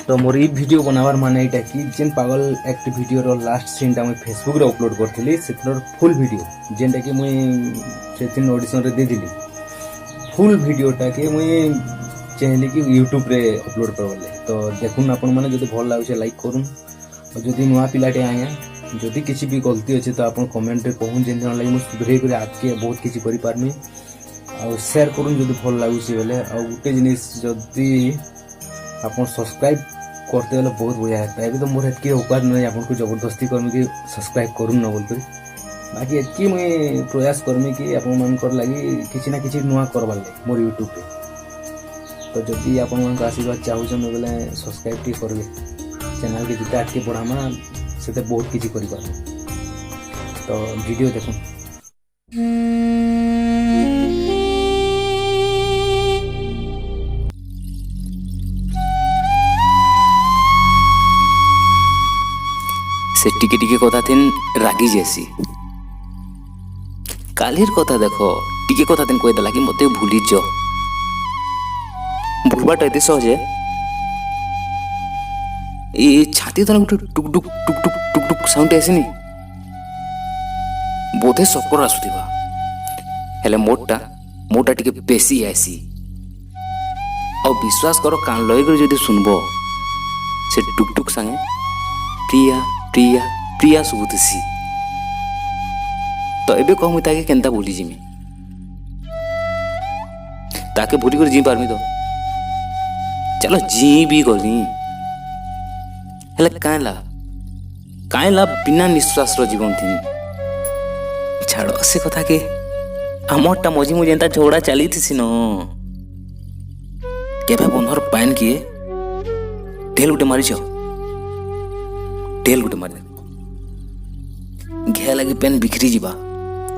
तो मोर ई वीडियो बनावार माने एटा कि जेन पागल एक्ट वीडियो रो लास्ट सीन टा मैं फेसबुक रे अपलोड करथिली सेथर फुल वीडियो जेनटा कि मुई सेथिन ऑडिशन रे दे दिली फुल वीडियो टा के मुई चाहली कि यूट्यूब रे अपलोड करबले। तो देखुन आपण माने जदी भल लागुचे लाइक करूँ और जदी नुआ पिलाटे आया जदि किसी भी गलती अच्छे तो आप कमेंट रे कहूँ जेन लगे मुझे सुधरे कर आगे बहुत किसी कर पारमी और शेयर करूँ जब भल लगुच बेले आ गोटे जिनिस जदि आप सब्सक्राइब करते बेले बहुत बढ़िया है। अभी तो मोर एतकी औकात नहीं आपको जबरदस्ती करमी कि सब्सक्राइब करूँ न बोल बाकी एतकी मुई प्रयास करमी कि आपण लगी किसी ना किसी नुआ करवार लगे मोर यूट्यूब पे। तो जदि आपण आशीर्वाद चाहून बोले सब्सक्राइब टी करेंगे चैनल के जिते आगे बढ़ामा से बहुत किसी कर तो वीडियो देखो। से टिके टिके कथा थिन रागी जैसी कालिर कथा देखो टिके कथा थिन कही देला कि मते भूली जो भूलबाटा एते सहजे ये छाती तो गोटे टुक टुक टुक टुक टुक टुक साउंड आसेनी बोधे सबको आसुथिबा हेले मोटा टिके बेसी आसी और विश्वास करो कान लय कर जदी सुनबो से टुक टुक संगे प्रिया प्रिया प्रिया सुबुतसी। तो एबे कहूँ ताके केनता भूली जिमी ताके भूली कर जी पारमी तो चलो जी भी गली हेले काहे ला बिना निश्वास रो जीवन थी छाड़ से कथा के आमरटा मझी मुझे एंता झगड़ा चली थी न केबे बंधर पाइन किए ढेल गुटे मारी जाओ ढेल गुटे मारी घे लगे पेन बिखरी जीवा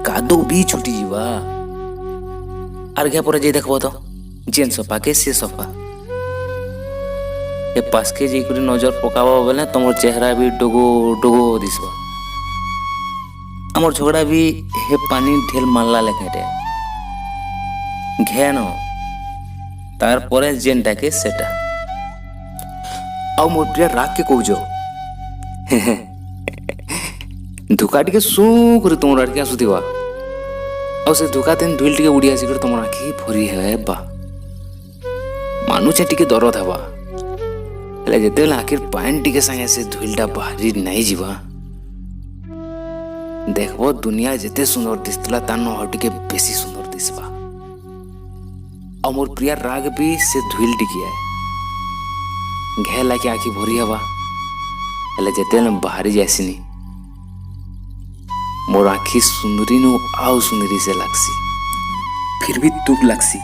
कादो भी छुटी जीवा आर घे पर जे देखबो तो जेन सफा के से सफा ए पास के जे करी नजर पकावा बेले तुम चेहरा भी डोगो डोगो दिसबा आमर झगड़ा भी हे पानी ढेल मारला लेखेटे घे न तार परे जेनटा के सेटा आ मोर प्रिया राग के कहू जो धुका टिके सू कर तुम आड़के आसुथिबा आ से धुका तेन धुल टिके उड़ी आसी कर तुम आखि भरी है बा मानुचे टिके दरद हवा हेले जेते आखिर पाइन टिके संगे से धुलटा बाहरी नहीं जीवा देखबो दुनिया जेते सुंदर दिसतला तान और टिके बेसी सुंदर दिसबा आ मोर प्रिया राग भी से धुल टिके है घेला के आखि भरी हवा हेले जेते बाहरी जासिनी मोर आखि सुंदरी नु आउ सुंदरी से लागसी फिर भी दुख लागसी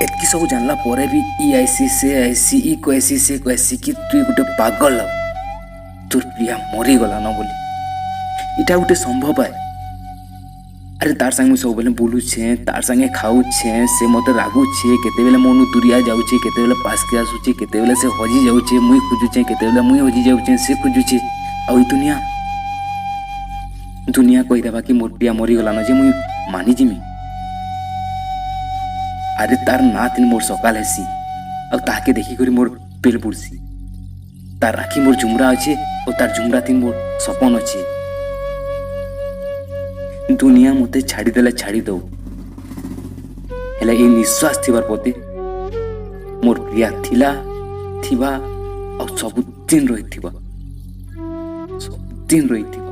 एतकी सब जानला परे भी ई ऐसी से ऐसी ई को ऐसी से को ऐसी कि तू गोटे पागल तोर प्रिया मरी गला न बोली इटा गोटे संभव है। अरे तार संगे सब बेले बोलू छे तार संगे खाऊ छे से मते रागु छे केते बेले मोनु दुरिया जाउ छे केते बेले पास के आसु छे केते बेले से हजी जाउ छे मुई खुजु छे केते बेले मुई हजी जाउ छे से खुजु छे आ ई दुनिया कहि देबा कि मोर प्रिया मरी गला न जे मुई मानी जिमी। अरे तार ना तीन मोर सकाल हेसी और ताके देखी करी मोर पेल बुड़सी तार राखी मोर झुमरा अच्छे और तार झुमरा तीन मोर सपन अच्छे दुनिया मते छाड़ी देला छाड़ी दो हेला ए निश्वास थिबार पते मोर प्रिया थिला थिबा और सब दिन रही थिबा सब दिन रही थिबा।